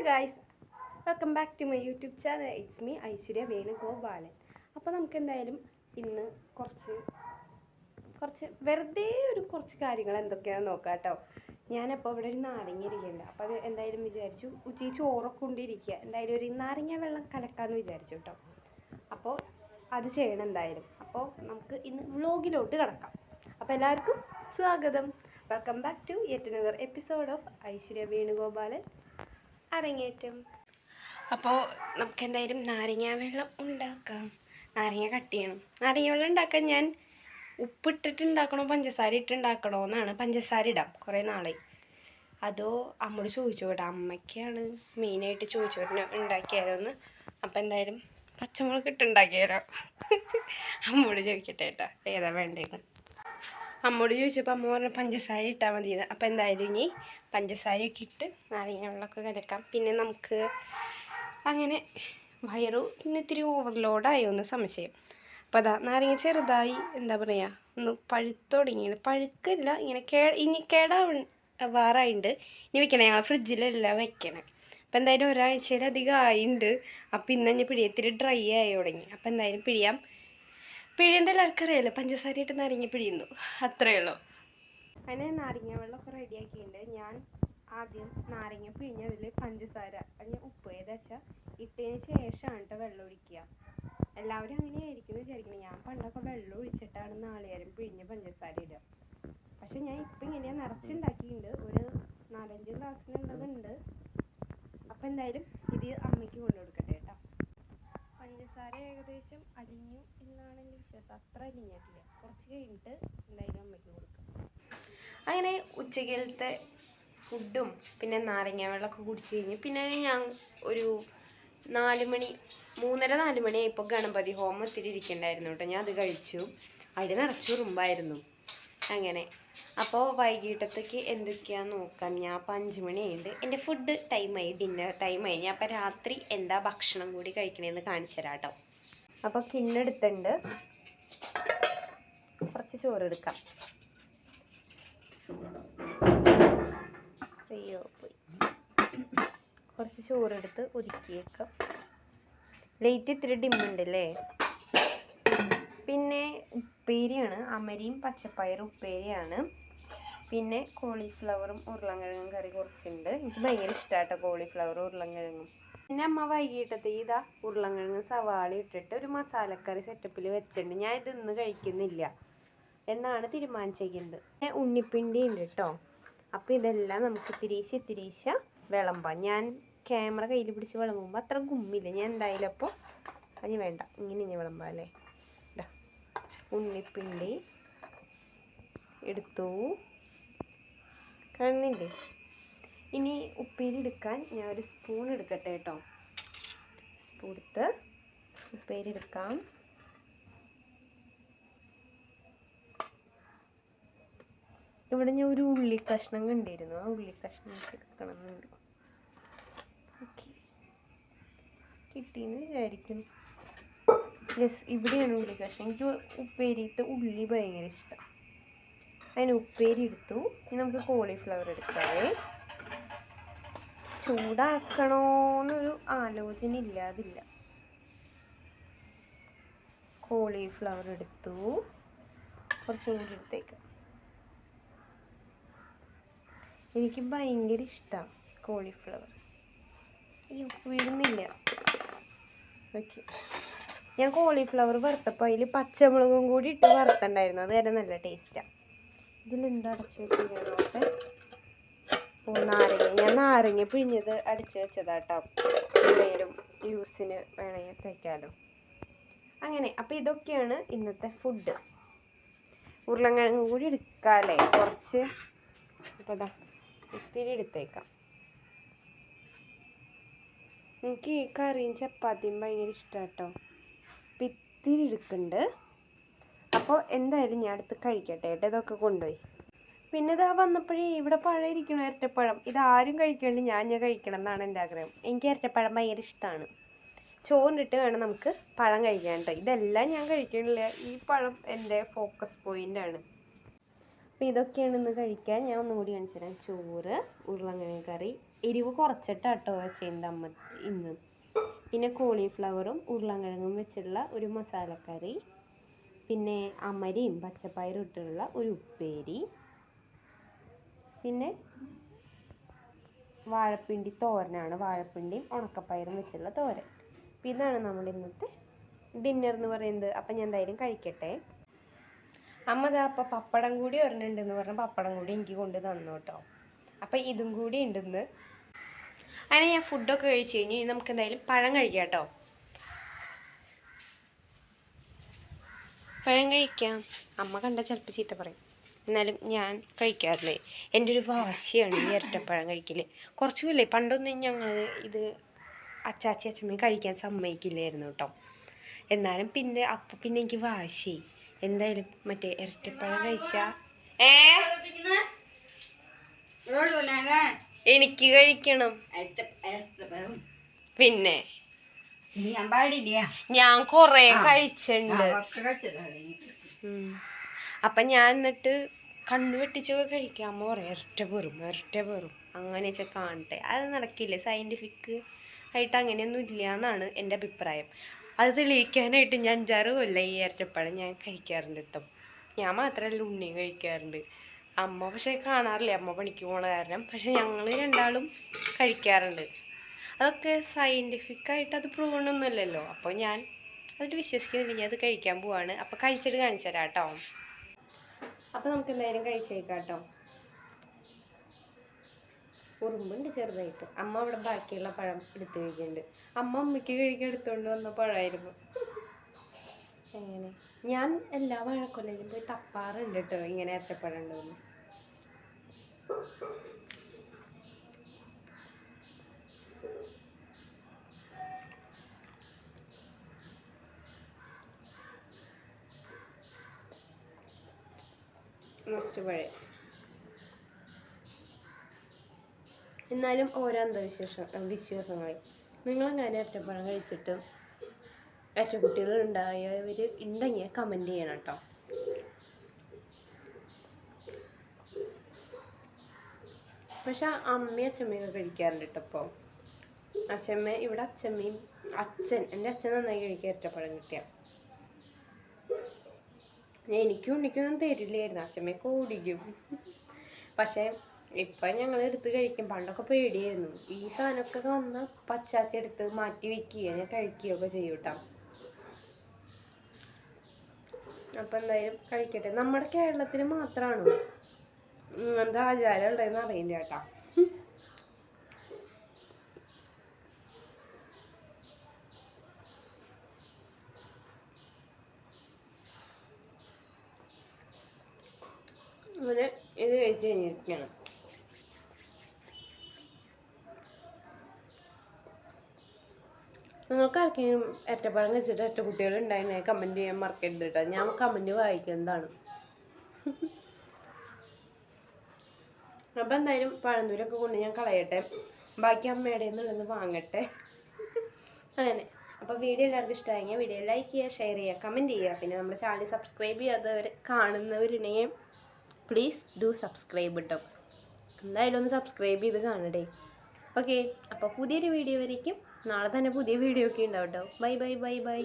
Guys, welcome back to my YouTube channel. It's me Aishwarya Venugopalan. അപ്പോൾ നമുക്ക് എന്തായാലും ഇന്ന് കുറച്ച് വെറുതെ കുറച്ച് കാര്യങ്ങൾ എന്തൊക്കെയാണെന്ന് നോക്കാം കേട്ടോ. ഞാനപ്പോൾ ഇവിടെ ഒരു നാരങ്ങ ഇരിക്കുന്നുണ്ട്. അപ്പോൾ അത് എന്തായാലും വിചാരിച്ചു ഉച്ചയ്ക്ക് ചോറൊക്കെ കൊണ്ടിരിക്കുക, എന്തായാലും ഒരു നാരങ്ങ വെള്ളം കലക്കാമെന്ന് വിചാരിച്ചു കേട്ടോ. അപ്പോൾ അത് ചെയ്യണം എന്തായാലും. അപ്പോൾ നമുക്ക് ഇന്ന് വ്ളോഗിലോട്ട് കിടക്കാം. അപ്പോൾ എല്ലാവർക്കും സ്വാഗതം. Welcome back to yet another episode of Aishwarya Venugopalan അരങ്ങേറ്റം. അപ്പോൾ നമുക്ക് എന്തായാലും നാരങ്ങ വെള്ളം ഉണ്ടാക്കാം. നാരങ്ങ കട്ട് ചെയ്യണം. നാരങ്ങ വെള്ളം ഉണ്ടാക്കാൻ ഞാൻ ഉപ്പിട്ടിട്ട് ഉണ്ടാക്കണോ പഞ്ചസാര ഇട്ട് ഉണ്ടാക്കണോ എന്നാണ്. പഞ്ചസാര ഇടാം, കുറേ നാളായി. അതോ അമ്മയോട് ചോദിച്ചു കേട്ടോ, അമ്മയ്ക്കാണ് മെയിനായിട്ട് ചോദിച്ചു ഉണ്ടാക്കിയാലോ എന്ന്. അപ്പം എന്തായാലും പച്ചമുളക് ഇട്ട് ഉണ്ടാക്കിയാലോ അമ്മയോട് ചോദിക്കട്ടെ കേട്ടോ ഏതാ വേണ്ടതെന്ന്. അമ്മയോട് ചോദിച്ചപ്പോൾ അമ്മ പറഞ്ഞു പഞ്ചസാര ഇട്ടാൽ മതിയെന്ന്. അപ്പോൾ എന്തായാലും ഇനി പഞ്ചസാരയൊക്കെ ഇട്ട് നാരങ്ങ വെള്ളമൊക്കെ കലക്കാം. പിന്നെ നമുക്ക് അങ്ങനെ വയറു ഇന്ന് ഇത്തിരി ഓവർലോഡായോ എന്ന് സംശയം. അപ്പോൾ അതാ നാരങ്ങ ചെറുതായി എന്താ പറയുക ഒന്ന് പഴുത്ത് തുടങ്ങിയാണ്. പഴുക്കില്ല, ഇനി കേടാവാറായിട്ടുണ്ട്. ഇനി വെക്കണേ, ഞങ്ങൾ ഫ്രിഡ്ജിലെല്ലാം വെക്കണേ. അപ്പോൾ എന്തായാലും ഒരാഴ്ചയിലധികം ആയിട്ടുണ്ട്. അപ്പോൾ ഇന്ന് പിഴിയാൻ ഇത്തിരി ഡ്രൈ ആയി തുടങ്ങി. അപ്പോൾ എന്തായാലും പിഴിയുന്നത് എല്ലാവർക്കും അറിയാമല്ലോ, പഞ്ചസാരയിട്ട് നാരങ്ങ പിഴിയുന്നു, അത്രയേ ഉള്ളൂ. അങ്ങനെ നാരങ്ങ വെള്ളമൊക്കെ റെഡിയാക്കിയിട്ടുണ്ട്. ഞാൻ ആദ്യം നാരങ്ങ പിഴിഞ്ഞതിൽ പഞ്ചസാര അതിന് ഉപ്പ് ഏതാച്ചാൽ ഇട്ടതിന് ശേഷമാണ് കേട്ടോ വെള്ളം ഒഴിക്കുക. എല്ലാവരും അങ്ങനെയായിരിക്കും വിചാരിക്കണം. ഞാൻ പണ്ടൊക്കെ വെള്ളം ഒഴിച്ചിട്ടാണ് നാളികേരം പിഴിഞ്ഞ് പഞ്ചസാര ഇടുക. പക്ഷെ ഞാൻ ഇപ്പം ഇങ്ങനെയാണ് നിറച്ചുണ്ടാക്കിയിട്ടുണ്ട്. ഒരു 4-5 ഗ്ലാസ്സിനുള്ളതുണ്ട്. അപ്പം എന്തായാലും ഇത് അമ്മയ്ക്ക് കൊണ്ടു കൊടുക്കട്ടെ കേട്ടോ. പഞ്ചസാര ഏകദേശം അലിഞ്ഞു എന്നാണ് എൻ്റെ വിശ്വാസം. അത്ര അലിഞ്ഞിട്ടില്ല. കുറച്ച് കഴിഞ്ഞിട്ട് എന്തായാലും അമ്മയ്ക്ക് കൊടുക്കും. അങ്ങനെ ഉച്ചക്കലത്തെ ഫുഡും പിന്നെ നാരങ്ങ വെള്ളമൊക്കെ കുടിച്ച് കഴിഞ്ഞ് പിന്നെ ഞാൻ ഒരു 3:30-4 മണിയായപ്പോൾ ഗണപതി ഹോമം ഒത്തിരി ഇരിക്കണ്ടായിരുന്നു കേട്ടോ. ഞാൻ അത് കഴിച്ചു. അതിൽ നിറച്ചു ഉറുമ്പായിരുന്നു. അങ്ങനെ അപ്പോൾ വൈകിട്ടത്തേക്ക് എന്തൊക്കെയാണെന്ന് നോക്കാം. ഞാൻ അപ്പോൾ 5 മണിയായിട്ട് എൻ്റെ ഫുഡ് ടൈമായി, ഡിന്നർ ടൈമായി. ഞാൻ അപ്പോൾ രാത്രി എന്താ ഭക്ഷണം കൂടി കഴിക്കണമെന്ന് കാണിച്ചു തരാം കേട്ടോ. അപ്പോൾ കിണ്ണെടുത്തുണ്ട്, കുറച്ച് ചോറെടുക്കാം. അയ്യോ പോയി. കുറച്ച് ചോറെടുത്ത് ഒതുക്കിയേക്കാം. ലൈറ്റ് ഇത്തിരി ഡിമ്മുണ്ടല്ലേ. പിന്നെ ഉപ്പേരിയാണ്, അമരിയും പച്ചപ്പയർ ഉപ്പേരിയാണ്. പിന്നെ കോളിഫ്ലവറും ഉരുളൻകിഴങ്ങും കറി കുറച്ചുണ്ട്. എനിക്ക് ഭയങ്കര ഇഷ്ടമാട്ടോ കോളിഫ്ലവറും ഉരുളൻകിഴങ്ങും. പിന്നെ അമ്മ വൈകിട്ടത്തെ ഇതാ ഉരുളൻകിഴങ്ങ് സവാള ഇട്ടിട്ട് ഒരു മസാലക്കറി സെറ്റപ്പിൽ വെച്ചിട്ടുണ്ട്. ഞാൻ ഇതൊന്നും കഴിക്കുന്നില്ല എന്നാണ് തീരുമാനിച്ചിരിക്കുന്നത്. പിന്നെ ഉണ്ണിപ്പിണ്ടി ഉണ്ട് കേട്ടോ. അപ്പോൾ ഇതെല്ലാം നമുക്ക് തിരീശ വിളമ്പാം. ഞാൻ ക്യാമറ കയ്യിൽ പിടിച്ച് വിളമ്പുമ്പോൾ അത്ര ഗുമ്മില്ല. ഞാൻ എന്തായാലും അപ്പോൾ അതിന് വേണ്ട, ഇങ്ങനെ വിളമ്പാം അല്ലേ. ഉണ്ണിപ്പിണ്ടി എടുത്തു, കാണുന്നില്ലേ. ഇനി ഉപ്പേരി എടുക്കാൻ ഞാൻ ഒരു സ്പൂൺ എടുക്കട്ടെ കേട്ടോ. സ്പൂൺ എടുത്ത് ഉപ്പേരി എടുക്കാം. ഇവിടെ ഞാൻ ഒരു ഉള്ളി കഷ്ണം കണ്ടിരുന്നു. ആ ഉള്ളി കഷ്ണം എടുക്കണം എന്നുണ്ട്. ഓക്കെ, കിട്ടിയെന്ന് വിചാരിക്കുന്നു. യെസ്, ഇവിടെയാണ് ഉള്ളി കഷ്ണം. എനിക്ക് ഉപ്പേരിയിട്ട് ഉള്ളി ഭയങ്കര ഇഷ്ടം. അതിന് ഉപ്പേരി എടുത്തു. ഇനി നമുക്ക് കോളിഫ്ലവർ എടുക്കാവേ. ചൂടാക്കണോന്നൊരു ആലോചന ഇല്ലാതില്ല. കോളിഫ്ലവർ എടുത്തു, കുറച്ചും കൂടി എടുത്തേക്കാം. എനിക്ക് ഭയങ്കര ഇഷ്ടമാണ് കോളിഫ്ലവർ. ഈ ഉപ്പ് വീഴുന്നില്ല. ഓക്കെ, ഞാൻ കോളിഫ്ലവർ വറുത്തപ്പോൾ അതിൽ പച്ചമുളകും കൂടി ഇട്ട് വറുത്തുണ്ടായിരുന്നു. അത് വരെ നല്ല ടേസ്റ്റാണ്. ഇതിലെന്താ അടച്ച് വെച്ചിരിക്കണോട്ടെ. നാരങ്ങ, ഞാൻ നാരങ്ങ പിഴിഞ്ഞത് അടിച്ച് വെച്ചതാട്ടോ. എന്തെങ്കിലും യൂസിന് വേണമെങ്കിൽ തയ്ക്കാമല്ലോ. അങ്ങനെ അപ്പോൾ ഇതൊക്കെയാണ് ഇന്നത്തെ ഫുഡ്. ഉരുളൻകിഴങ്ങ് കൂടി എടുക്കാമല്ലേ കുറച്ച്. അപ്പോൾ അതാ ഇത്തിരി എടുത്തേക്കാം. എനിക്ക് ഈ കറിയും ചപ്പാത്തിയും ഭയങ്കര ഇഷ്ടമാണ് കേട്ടോ. അപ്പം ഇത്തിരി എടുക്കുന്നുണ്ട്. അപ്പോൾ എന്തായാലും ഞാൻ അടുത്ത് കഴിക്കട്ടെ കേട്ടോ. ഇതൊക്കെ കൊണ്ടുപോയി. പിന്നെ ഇതാ വന്നപ്പോഴേ ഇവിടെ പഴം ഇരിക്കണം, ഇരട്ടപ്പഴം. ഇതാരും കഴിക്കണ്ട്, ഞാൻ കഴിക്കണം എന്നാണ് എൻ്റെ ആഗ്രഹം. എനിക്ക് ഇരട്ടപ്പഴം ഭയങ്കര ഇഷ്ടമാണ്. ചോറിട്ട് വേണം നമുക്ക് പഴം കഴിക്കാൻ കേട്ടോ. ഇതെല്ലാം ഞാൻ കഴിക്കണില്ല. ഈ പഴം എൻ്റെ ഫോക്കസ് പോയിൻ്റാണ്. അപ്പോൾ ഇതൊക്കെയാണ് ഇന്ന് കഴിക്കാൻ. ഞാൻ ഒന്നുകൂടി കാണിച്ചു തരാം. ചോറ്, ഉരുളൻകിഴങ്ങ് കറി, എരിവ് കുറച്ചിട്ടാട്ടോ വെച്ചതിൻ്റെ അമ്മ ഇന്ന്. പിന്നെ കോളിഫ്ലവറും ഉരുളൻകിഴങ്ങും വെച്ചുള്ള ഒരു മസാലക്കറി, പിന്നെ അമരയും പച്ചപ്പയറും ഇട്ടുള്ള ഒരു ഉപ്പേരി, പിന്നെ വാഴപ്പിണ്ടി തോരനാണ്, വാഴപ്പിണ്ടിയും ഉണക്കപ്പയറും വെച്ചുള്ള തോരൻ. അപ്പം ഇതാണ് നമ്മുടെ ഇന്നത്തെ ഡിന്നർ എന്ന് പറയുന്നത്. അപ്പം ഞാൻ എന്തായാലും കഴിക്കട്ടെ. അമ്മ ഇതാ അപ്പം പപ്പടം കൂടി ഒരെണ്ണുണ്ടെന്ന് പറഞ്ഞാൽ പപ്പടം കൂടി എനിക്ക് കൊണ്ട് തന്നു കേട്ടോ. അപ്പം ഇതും കൂടി ഉണ്ടെന്ന്. അങ്ങനെ ഞാൻ ഫുഡൊക്കെ കഴിച്ച് കഴിഞ്ഞ് നമുക്ക് എന്തായാലും പഴം കഴിക്കാം കേട്ടോ. പഴം കഴിക്കാം. അമ്മ കണ്ട ചിലപ്പോൾ ചീത്ത പറയും, എന്നാലും ഞാൻ കഴിക്കാറില്ലേ. എൻ്റെ ഒരു വാശിയാണ് ഈ ഇരട്ടപ്പഴം കഴിക്കൽ. കുറച്ചുമില്ലേ, പണ്ടൊന്നും ഞങ്ങൾ ഇത് അച്ചാച്ചി അച്ഛമ്മയും കഴിക്കാൻ സമ്മതിക്കില്ലായിരുന്നു കേട്ടോ. എന്നാലും പിന്നെ എനിക്ക് വാശി, എന്തായാലും മറ്റേ ഇരട്ടപ്പഴം കഴിച്ചാൽ എനിക്ക് കഴിക്കണം. പിന്നെ ഞാൻ കൊറേ കഴിച്ചിട്ടുണ്ട്. അപ്പം ഞാൻ എന്നിട്ട് കണ്ണു വെട്ടിച്ചൊക്കെ കഴിക്കാം. അമ്മ പറയാം ഇരട്ട പേറും അങ്ങനെ വെച്ചാൽ കാണട്ടെ. അത് നടക്കില്ല, സയൻറ്റിഫിക് ആയിട്ട് അങ്ങനെയൊന്നും ഇല്ല എന്നാണ് എൻ്റെ അഭിപ്രായം. അത് തെളിയിക്കാനായിട്ട് ഞാൻ 5-6 കൊല്ലം ഈ ഇരട്ടപ്പഴം ഞാൻ കഴിക്കാറുണ്ട് കേട്ടോ. ഞാൻ മാത്രമല്ല, ഉണ്ണിയും കഴിക്കാറുണ്ട്. അമ്മ പക്ഷേ കാണാറില്ല, അമ്മ പണിക്ക് പോണ കാരണം. പക്ഷെ ഞങ്ങൾ രണ്ടാളും കഴിക്കാറുണ്ട്. അതൊക്കെ സയൻറ്റിഫിക്കായിട്ട് അത് പ്രൂവണൊന്നുമില്ലല്ലോ. അപ്പോൾ ഞാൻ അതിട്ട് വിശ്വസിക്കുന്നില്ല, അത് കഴിക്കാൻ പോവാണ്. അപ്പോൾ കഴിച്ചിട്ട് കാണിച്ചു തരാം കേട്ടോ. അപ്പോൾ നമുക്ക് എന്തായാലും കഴിച്ചേക്കാം കേട്ടോ. ഉറുമ്പുണ്ട് ചെറുതായിട്ട്. അമ്മ അവിടെ ബാക്കിയുള്ള പഴം എടുത്ത് കഴിക്കുന്നുണ്ട്. അമ്മയ്ക്ക് കഴിക്കാൻ എടുത്തുകൊണ്ട് വന്ന പഴമായിരുന്നു. അങ്ങനെ ഞാൻ എല്ലാ വാഴക്കൊലയിലും പോയി തപ്പാറുണ്ട് കേട്ടോ, ഇങ്ങനെ ഇരട്ടപ്പഴം ഉണ്ടോന്ന്. മസ്റ്റ് പഴം. എന്നാലും ഓരോ വിശ്വാസങ്ങളെ നിങ്ങളെങ്ങനെ ഇരട്ടപ്പഴം കഴിച്ചിട്ട് ഇരട്ടക്കുട്ടികൾ ഉണ്ടായവർ ഉണ്ടെങ്കിൽ കമൻറ്റ് ചെയ്യണം കേട്ടോ. പക്ഷെ അമ്മയും അച്ഛമ്മയൊക്കെ കഴിക്കാറുണ്ട് കേട്ടോ. ഇപ്പോൾ ഇവിടെ എൻ്റെ അച്ഛൻ നന്നായി കഴിക്കുക ഇരട്ടപ്പഴം കിട്ടിയ. എനിക്കൊന്നും തരില്ലായിരുന്നു, അച്ഛമ്മയൊക്കെ ഓടിക്കും. പക്ഷെ ഇപ്പം ഞങ്ങൾ എടുത്ത് കഴിക്കും. പണ്ടൊക്കെ പേടിയായിരുന്നു. ഈ സാധനമൊക്കെ വന്ന പച്ചാച്ചെടുത്ത് മാറ്റി വെക്കുകയോ ഞാൻ കഴിക്കുകയൊക്കെ ചെയ്യും കേട്ടോ. അപ്പം എന്തായാലും കഴിക്കട്ടെ. നമ്മുടെ കേരളത്തിൽ മാത്രമാണോ ഇങ്ങനത്തെ ആചാരം ഉള്ളതെന്ന് അറിയില്ല കേട്ടോ. അങ്ങനെ ഇത് കഴിച്ച് കഴിഞ്ഞിരിക്കണം. നിങ്ങൾക്ക് ആർക്കെങ്കിലും ഇരട്ടപ്പഴം കഴിച്ചിട്ട് ഇരട്ട കുട്ടികൾ ഉണ്ടായിരുന്നെ കമൻറ്റ് ചെയ്യാൻ മറക്കരുത് കേട്ടോ. ഞാൻ കമൻറ്റ് വായിക്കുന്നതാണ്. അപ്പം എന്തായാലും പഴന്തൂരൊക്കെ കൊണ്ട് ഞാൻ കളയട്ടെ, ബാക്കി അമ്മയുടെ നിന്നുള്ളത് വാങ്ങട്ടെ. അങ്ങനെ അപ്പോൾ വീഡിയോ എല്ലാവർക്കും ഇഷ്ടമായെങ്കിൽ വീഡിയോ ലൈക്ക് ചെയ്യുക, ഷെയർ ചെയ്യുക, കമൻറ്റ് ചെയ്യുക. പിന്നെ നമ്മുടെ ചാനൽ സബ്സ്ക്രൈബ് ചെയ്യാത്തവർ കാണുന്നവരുണ്ടെങ്കിൽ പ്ലീസ് ഡു സബ്സ്ക്രൈബ് കേട്ടോ. എന്തായാലും ഒന്ന് സബ്സ്ക്രൈബ് ചെയ്ത് കാണട്ടെ. ഓക്കെ, അപ്പോൾ പുതിയൊരു വീഡിയോ വരയ്ക്കും. നാളെ തന്നെ പുതിയ വീഡിയോ ഒക്കെ ഉണ്ടാവും കേട്ടോ. ബൈ.